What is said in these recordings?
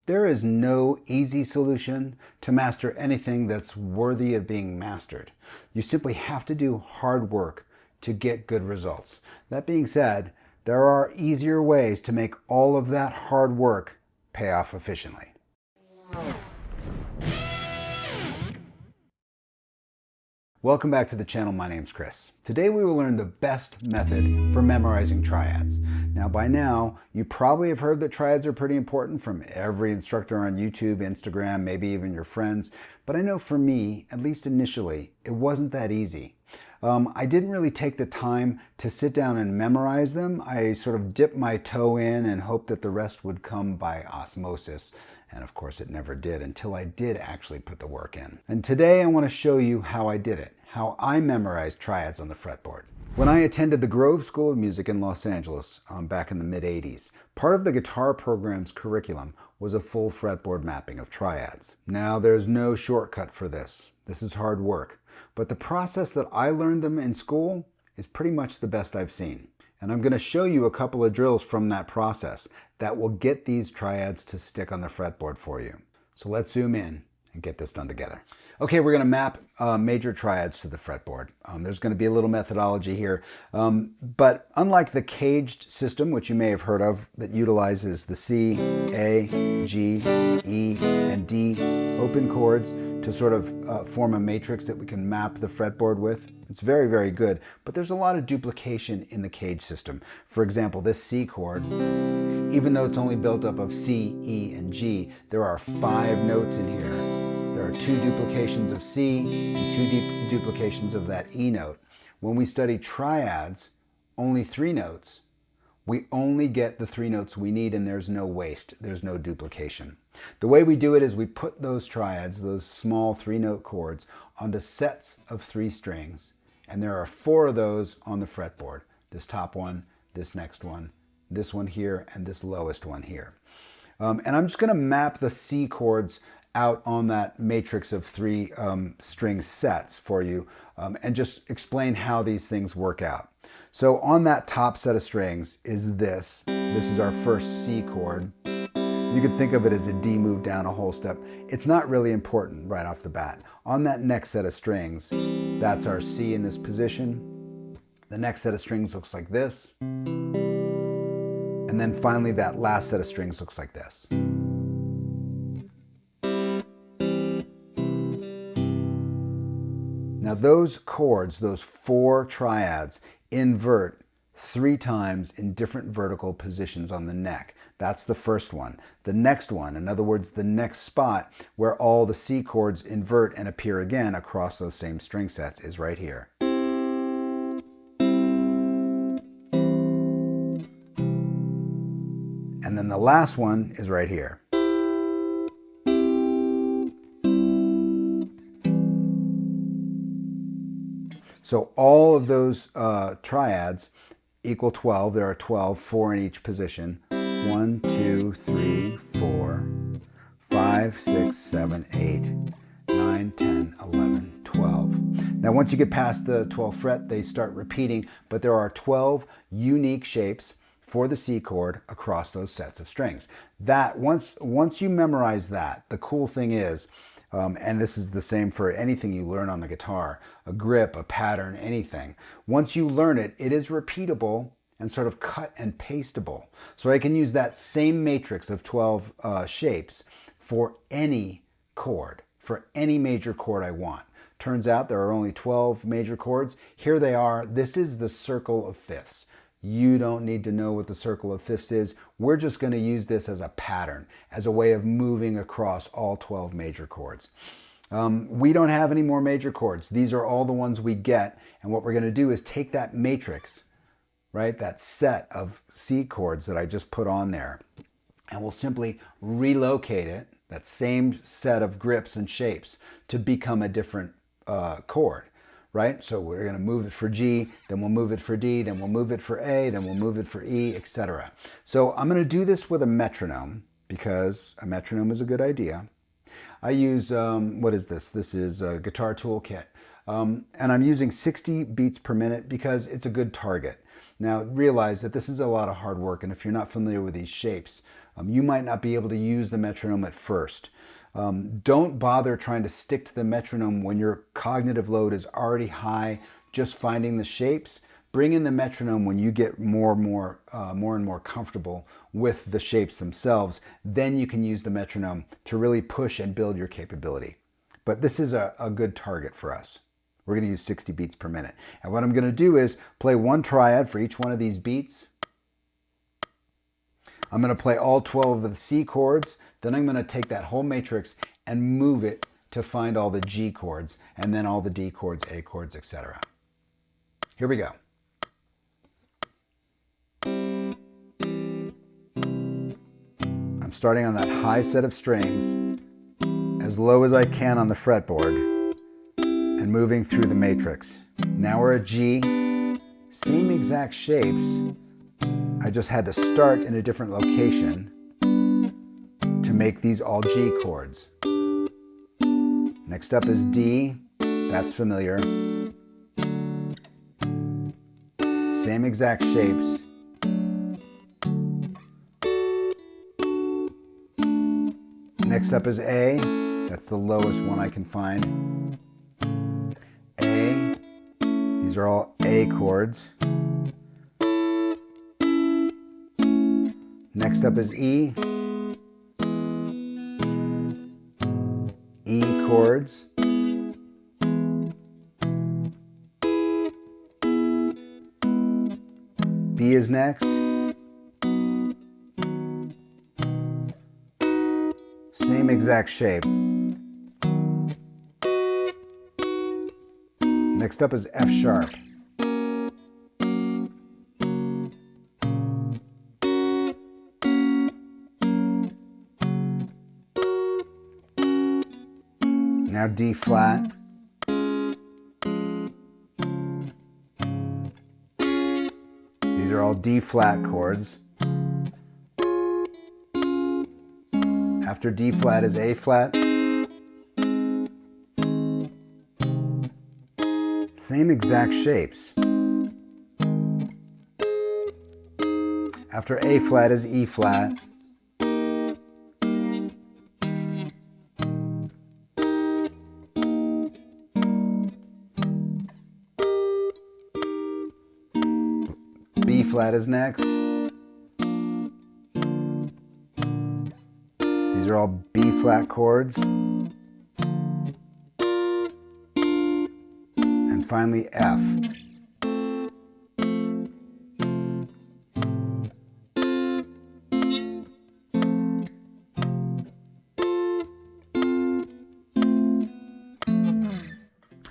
There is no easy solution to master anything that's worthy of being mastered. You simply have to do hard work to get good results. That being said, there are easier ways to make all of that hard work pay off efficiently. Welcome back to the channel. My name's Chris. Today we will learn the best method for memorizing triads. Now by now, you probably have heard that triads are pretty important from every instructor on YouTube, Instagram, maybe even your friends. But I know for me, at least initially, it wasn't that easy. I didn't really take the time to sit down and memorize them. I sort of dipped my toe in and hoped that the rest would come by osmosis. And of course it never did until I did actually put the work in. And today I want to show you how I did it, how I memorized triads on the fretboard. When I attended the Grove School of Music in Los Angeles back in the mid-80s, part of the guitar program's curriculum was a full fretboard mapping of triads. Now there's no shortcut for this. This is hard work. But the process that I learned them in school is pretty much the best I've seen. And I'm going to show you a couple of drills from that process that will get these triads to stick on the fretboard for you. So let's zoom in and get this done together. Okay, we're going to map major triads to the fretboard. There's going to be a little methodology here, but unlike the caged system, which you may have heard of, that utilizes the C, A, G, E, and D open chords to sort of form a matrix that we can map the fretboard with. It's very, very good, but there's a lot of duplication in the cage system. For example, this C chord, even though it's only built up of C, E, and G, there are 5 notes in here. There are 2 duplications of C and 2 duplications of that E note. When we study triads, only 3 notes. We only get the 3 notes we need, and there's no waste. There's no duplication. The way we do it is we put those triads, those small 3-note chords, onto sets of 3 strings. And there are 4 of those on the fretboard. This top one, this next one, this one here, and this lowest one here. And I'm just going to map the C chords out on that matrix of 3 string sets for you and just explain how these things work out. So on that top set of strings is this. This is our first C chord. You could think of it as a D move down a whole step. It's not really important right off the bat. On that next set of strings, that's our C in this position. The next set of strings looks like this. And then finally that last set of strings looks like this. Now those chords, those 4 triads, invert 3 times in different vertical positions on the neck. That's the first one. The next one, in other words, the next spot where all the C chords invert and appear again across those same string sets is right here. And then the last one is right here. So all of those triads equal 12. There are 12, 4 in each position. 1, 2, 3, 4, 5, 6, 7, 8, 9, 10, 11, 12. Now once you get past the 12th fret, they start repeating, but there are 12 unique shapes for the C chord across those sets of strings. That once you memorize that, the cool thing is, and this is the same for anything you learn on the guitar, a grip, a pattern, anything. Once you learn it, it is repeatable and sort of cut and pastable. So I can use that same matrix of 12 shapes for any chord, for any major chord I want. Turns out there are only 12 major chords. Here they are. This is the circle of fifths. You don't need to know what the circle of fifths is. We're just going to use this as a pattern, as a way of moving across all 12 major chords. We don't have any more major chords. These are all the ones we get. And what we're going to do is take that matrix, right, that set of C chords that I just put on there, and we'll simply relocate it, that same set of grips and shapes, to become a different chord. Right? So we're going to move it for G, then we'll move it for D, then we'll move it for A, then we'll move it for E, etc. So I'm going to do this with a metronome because a metronome is a good idea. I use, what is this? This is a guitar toolkit. And I'm using 60 beats per minute because it's a good target. Now realize that this is a lot of hard work, and if you're not familiar with these shapes, You might not be able to use the metronome at first. Don't bother trying to stick to the metronome when your cognitive load is already high, just finding the shapes. Bring in the metronome when you get more and more comfortable with the shapes themselves. Then you can use the metronome to really push and build your capability. But this is a good target for us. We're going to use 60 beats per minute. And what I'm going to do is play one triad for each one of these beats. I'm going to play all 12 of the C chords. Then I'm going to take that whole matrix and move it to find all the G chords, and then all the D chords, A chords, etc. Here we go. I'm starting on that high set of strings, as low as I can on the fretboard, and moving through the matrix. Now we're at G, same exact shapes. I just had to start in a different location to make these all G chords. Next up is D, that's familiar. Same exact shapes. Next up is A, that's the lowest one I can find. A, these are all A chords. Next up is E, E chords. B is next. Same exact shape. Next up is F sharp. Now D flat. These are all D flat chords. After D flat is A flat. Same exact shapes. After A flat is E flat. B flat is next. These are all B flat chords. And finally F.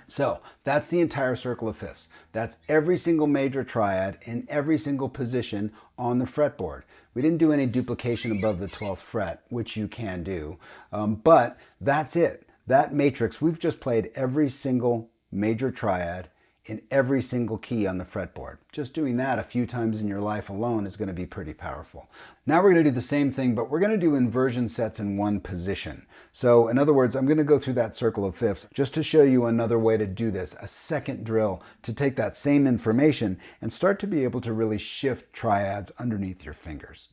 So that's the entire circle of fifths. That's every single major triad in every single position on the fretboard. We didn't do any duplication above the 12th fret, which you can do, but that's it. That matrix, we've just played every single major triad in every single key on the fretboard. Just doing that a few times in your life alone is going to be pretty powerful. Now we're going to do the same thing, but we're going to do inversion sets in one position. So in other words, I'm going to go through that circle of fifths just to show you another way to do this, a second drill to take that same information and start to be able to really shift triads underneath your fingers.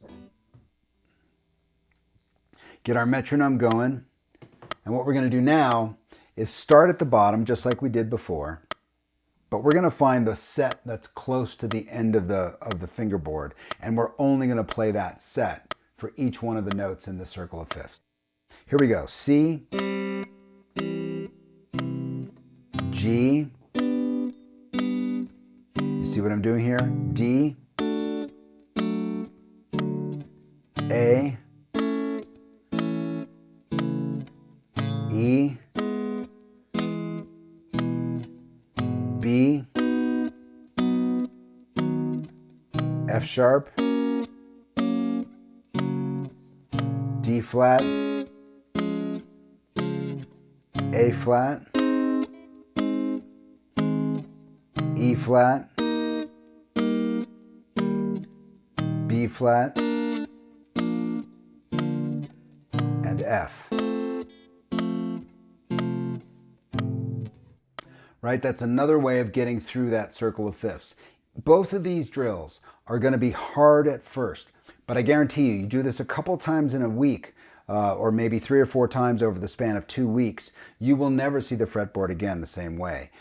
Get our metronome going, and what we're going to do now is start at the bottom just like we did before. But we're going to find the set that's close to the end of the fingerboard, and we're only going to play that set for each one of the notes in the circle of fifths. Here we go. C, G, you see what I'm doing here? D, A, E, B, F sharp, D flat, A flat, E flat, B flat, and F. Right, that's another way of getting through that circle of fifths. Both of these drills are going to be hard at first, But I guarantee you, you do this a couple times in a week, or maybe 3 or 4 times over the span of 2 weeks, you will never see the fretboard again the same way.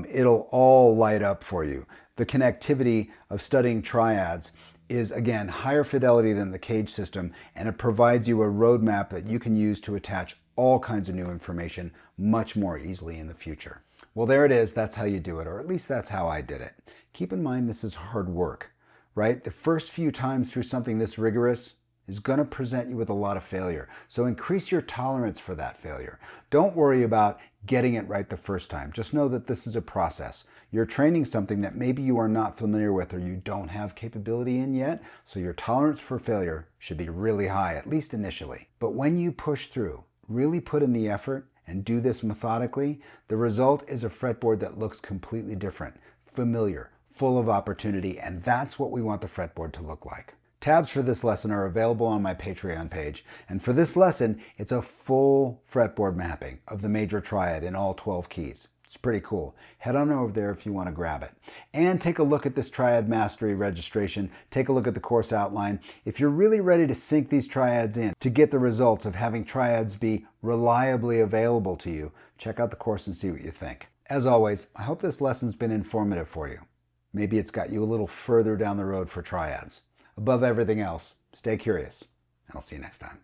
It'll all light up for you. The connectivity of studying triads is, again, higher fidelity than the cage system, and it provides you a roadmap that you can use to attach all kinds of new information much more easily in the future. Well, there it is. That's how you do it, or at least that's how I did it. Keep in mind this is hard work, right? The first few times through something this rigorous is going to present you with a lot of failure. So increase your tolerance for that failure. Don't worry about getting it right the first time. Just know that this is a process. You're training something that maybe you are not familiar with or you don't have capability in yet, so your tolerance for failure should be really high, at least initially. But when you push through, really put in the effort, and do this methodically, the result is a fretboard that looks completely different, familiar, full of opportunity, and that's what we want the fretboard to look like. Tabs for this lesson are available on my Patreon page, and for this lesson, it's a full fretboard mapping of the major triad in all 12 keys. It's pretty cool. Head on over there if you want to grab it. And take a look at this Triad Mastery registration. Take a look at the course outline. If you're really ready to sink these triads in to get the results of having triads be reliably available to you, check out the course and see what you think. As always, I hope this lesson's been informative for you. Maybe it's got you a little further down the road for triads. Above everything else, stay curious, and I'll see you next time.